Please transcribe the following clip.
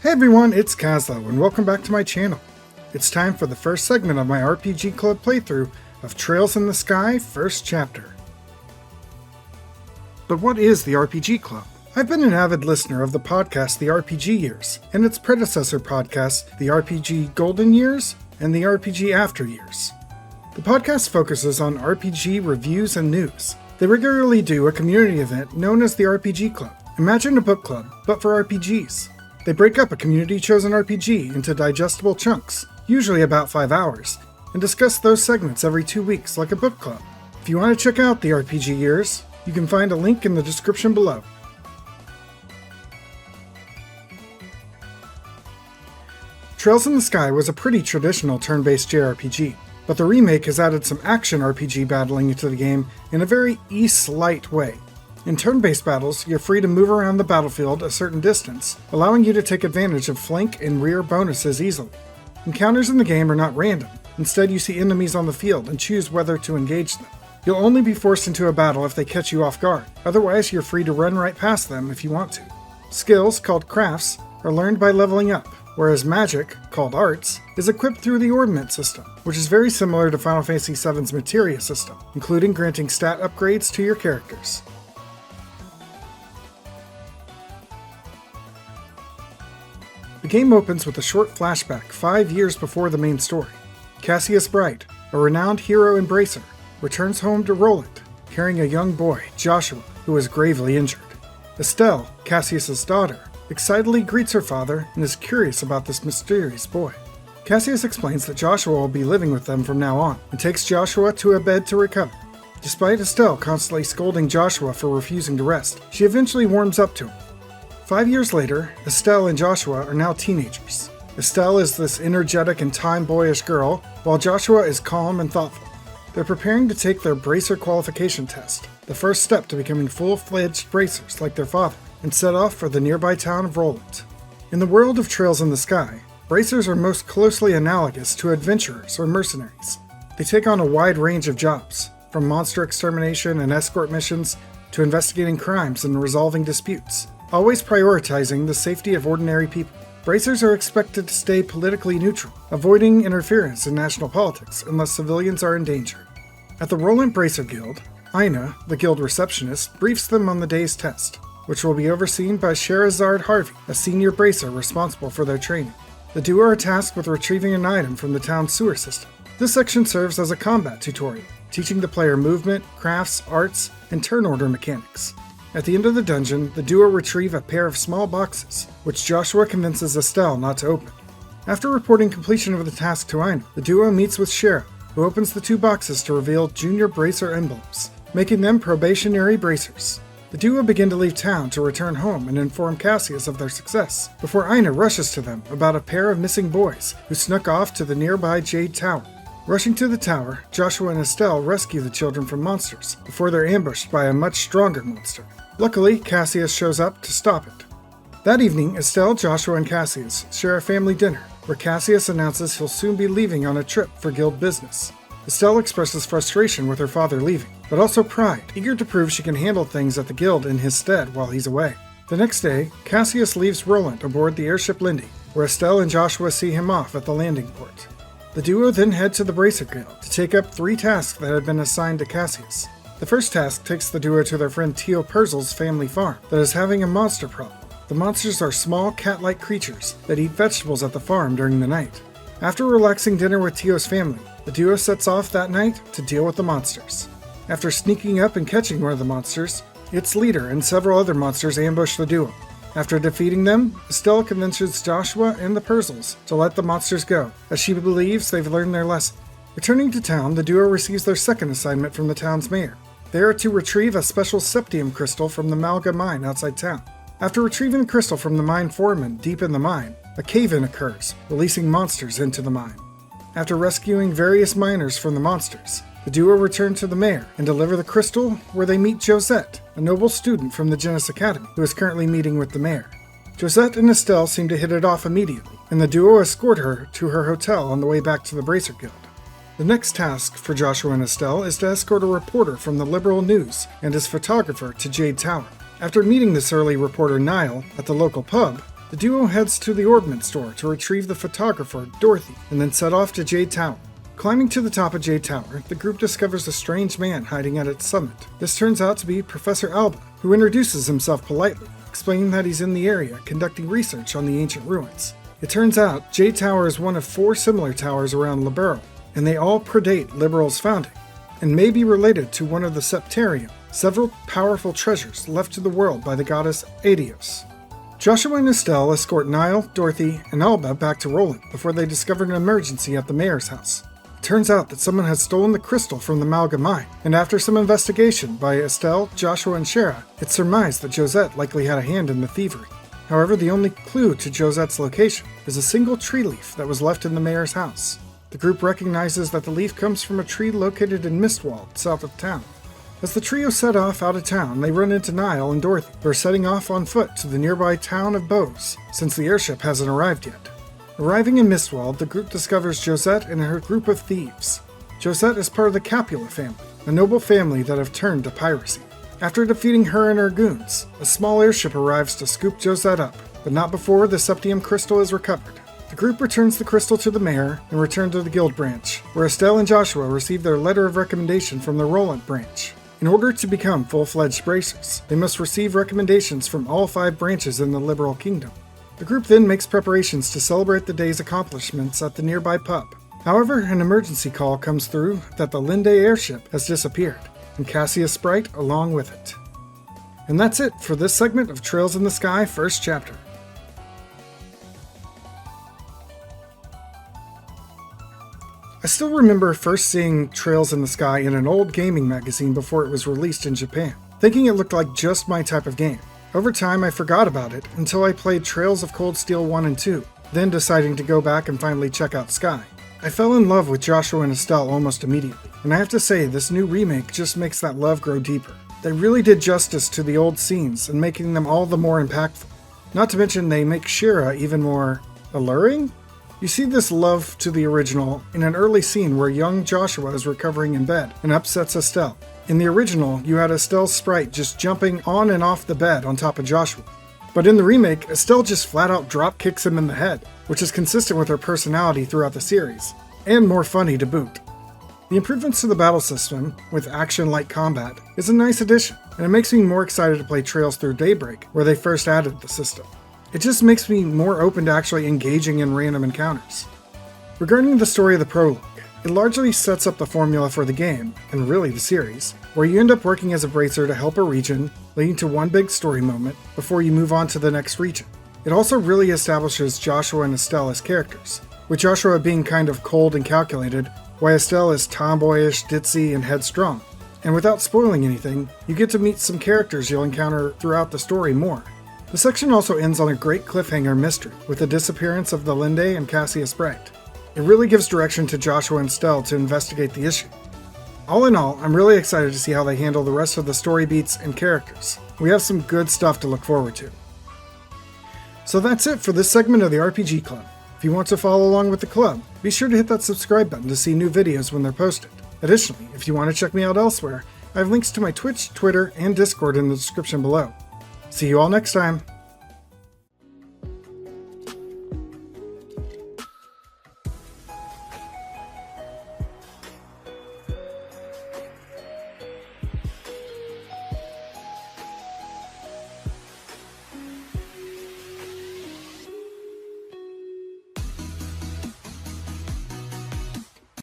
Hey everyone, it's Kazlo, and welcome back to my channel. It's time for the first segment of my RPG Club playthrough of Trails in the Sky, first chapter. But what is the RPG Club? I've been an avid listener of the podcast The RPG Years, and its predecessor podcasts, The RPG Golden Years and The RPG After Years. The podcast focuses on RPG reviews and news. They regularly do a community event known as the RPG Club. Imagine a book club, but for RPGs. They break up a community-chosen RPG into digestible chunks, usually about 5 hours, and discuss those segments every 2 weeks like a book club. If you want to check out the RPG Years, you can find a link in the description below. Trails in the Sky was a pretty traditional turn-based JRPG, but the remake has added some action RPG battling into the game in a very Ys-light way. In turn-based battles, you're free to move around the battlefield a certain distance, allowing you to take advantage of flank and rear bonuses easily. Encounters in the game are not random. Instead, you see enemies on the field and choose whether to engage them. You'll only be forced into a battle if they catch you off guard. Otherwise, you're free to run right past them if you want to. Skills, called crafts, are learned by leveling up, whereas magic, called arts, is equipped through the ordnance system, which is very similar to Final Fantasy VII's materia system, including granting stat upgrades to your characters. The game opens with a short flashback 5 years before the main story. Cassius Bright, a renowned hero embracer, returns home to Roland, carrying a young boy, Joshua, who is gravely injured. Estelle, Cassius's daughter, excitedly greets her father and is curious about this mysterious boy. Cassius explains that Joshua will be living with them from now on, and takes Joshua to a bed to recover. Despite Estelle constantly scolding Joshua for refusing to rest, she eventually warms up to him. 5 years later, Estelle and Joshua are now teenagers. Estelle is this energetic and time-boyish girl, while Joshua is calm and thoughtful. They're preparing to take their bracer qualification test, the first step to becoming full-fledged bracers like their father, and set off for the nearby town of Roland. In the world of Trails in the Sky, bracers are most closely analogous to adventurers or mercenaries. They take on a wide range of jobs, from monster extermination and escort missions to investigating crimes and resolving disputes, always prioritizing the safety of ordinary people. Bracers are expected to stay politically neutral, avoiding interference in national politics unless civilians are in danger. At the Roland Bracer Guild, Ina, the guild receptionist, briefs them on the day's test, which will be overseen by Sherazard Harvey, a senior bracer responsible for their training. The duo are tasked with retrieving an item from the town's sewer system. This section serves as a combat tutorial, teaching the player movement, crafts, arts, and turn order mechanics. At the end of the dungeon, the duo retrieve a pair of small boxes, which Joshua convinces Estelle not to open. After reporting completion of the task to Ina, the duo meets with Shara, who opens the 2 boxes to reveal junior bracer emblems, making them probationary bracers. The duo begin to leave town to return home and inform Cassius of their success, before Ina rushes to them about a pair of missing boys who snuck off to the nearby Jade Tower. Rushing to the tower, Joshua and Estelle rescue the children from monsters, before they're ambushed by a much stronger monster. Luckily, Cassius shows up to stop it. That evening, Estelle, Joshua, and Cassius share a family dinner, where Cassius announces he'll soon be leaving on a trip for guild business. Estelle expresses frustration with her father leaving, but also pride, eager to prove she can handle things at the guild in his stead while he's away. The next day, Cassius leaves Roland aboard the airship Lindy, where Estelle and Joshua see him off at the landing port. The duo then head to the Bracer Guild to take up 3 tasks that had been assigned to Cassius. The first task takes the duo to their friend Tio Perzel's family farm that is having a monster problem. The monsters are small cat-like creatures that eat vegetables at the farm during the night. After relaxing dinner with Tio's family, the duo sets off that night to deal with the monsters. After sneaking up and catching one of the monsters, its leader and several other monsters ambush the duo. After defeating them, Estelle convinces Joshua and the Perzels to let the monsters go, as she believes they've learned their lesson. Returning to town, the duo receives their second assignment from the town's mayor. They are to retrieve a special septium crystal from the Malga mine outside town. After retrieving the crystal from the mine foreman deep in the mine, a cave-in occurs, releasing monsters into the mine. After rescuing various miners from the monsters, the duo return to the mayor and deliver the crystal, where they meet Josette, a noble student from the Genis Academy, who is currently meeting with the mayor. Josette and Estelle seem to hit it off immediately, and the duo escort her to her hotel on the way back to the Bracer Guild. The next task for Joshua and Estelle is to escort a reporter from the Liberal News and his photographer to Jade Tower. After meeting this early reporter Niall at the local pub, The duo heads to the ordnance store to retrieve the photographer, Dorothy, and then set off to Jade Tower. Climbing to the top of Jade Tower, the group discovers a strange man hiding at its summit. This turns out to be Professor Alba, who introduces himself politely, explaining that he's in the area conducting research on the ancient ruins. It turns out Jade Tower is one of 4 similar towers around Liberl, and they all predate Liberl's founding, and may be related to one of the Septarium, several powerful treasures left to the world by the goddess Adios. Joshua and Estelle escort Niall, Dorothy, and Alba back to Roland before they discover an emergency at the mayor's house. It turns out that someone has stolen the crystal from the Malga mine, and after some investigation by Estelle, Joshua, and Shara, it's surmised that Josette likely had a hand in the thievery. However, the only clue to Josette's location is a single tree leaf that was left in the mayor's house. The group recognizes that the leaf comes from a tree located in Mistwald, south of town. As the trio set off out of town, they run into Niall and Dorothy, who are setting off on foot to the nearby town of Bose, since the airship hasn't arrived yet. Arriving in Mistwald, the group discovers Josette and her group of thieves. Josette is part of the Capula family, a noble family that have turned to piracy. After defeating her and her goons, a small airship arrives to scoop Josette up, but not before the Septium crystal is recovered. The group returns the crystal to the mayor and return to the guild branch, where Estelle and Joshua receive their letter of recommendation from the Roland branch. In order to become full-fledged bracers, they must receive recommendations from all 5 branches in the Liberal Kingdom. The group then makes preparations to celebrate the day's accomplishments at the nearby pub. However, an emergency call comes through that the Linde airship has disappeared, and Cassius Sprite along with it. And that's it for this segment of Trails in the Sky first chapter. I still remember first seeing Trails in the Sky in an old gaming magazine before it was released in Japan, thinking it looked like just my type of game. Over time I forgot about it until I played Trails of Cold Steel 1 and 2, then deciding to go back and finally check out Sky. I fell in love with Joshua and Estelle almost immediately, and I have to say this new remake just makes that love grow deeper. They really did justice to the old scenes and making them all the more impactful. Not to mention they make Shira even more alluring? You see this love to the original in an early scene where young Joshua is recovering in bed and upsets Estelle. In the original, you had Estelle's sprite just jumping on and off the bed on top of Joshua. But in the remake, Estelle just flat out drop kicks him in the head, which is consistent with her personality throughout the series, and more funny to boot. The improvements to the battle system, with action-like combat, is a nice addition, and it makes me more excited to play Trails Through Daybreak, where they first added the system. It just makes me more open to actually engaging in random encounters. Regarding the story of the prologue, it largely sets up the formula for the game, and really the series, where you end up working as a bracer to help a region, leading to one big story moment before you move on to the next region. It also really establishes Joshua and Estelle as characters, with Joshua being kind of cold and calculated, while Estelle is tomboyish, ditzy, and headstrong. And without spoiling anything, you get to meet some characters you'll encounter throughout the story more. The section also ends on a great cliffhanger mystery, with the disappearance of the Linde and Cassius Bright. It really gives direction to Joshua and Estelle to investigate the issue. All in all, I'm really excited to see how they handle the rest of the story beats and characters. We have some good stuff to look forward to. So that's it for this segment of the RPG Club. If you want to follow along with the club, be sure to hit that subscribe button to see new videos when they're posted. Additionally, if you want to check me out elsewhere, I have links to my Twitch, Twitter, and Discord in the description below. See you all next time!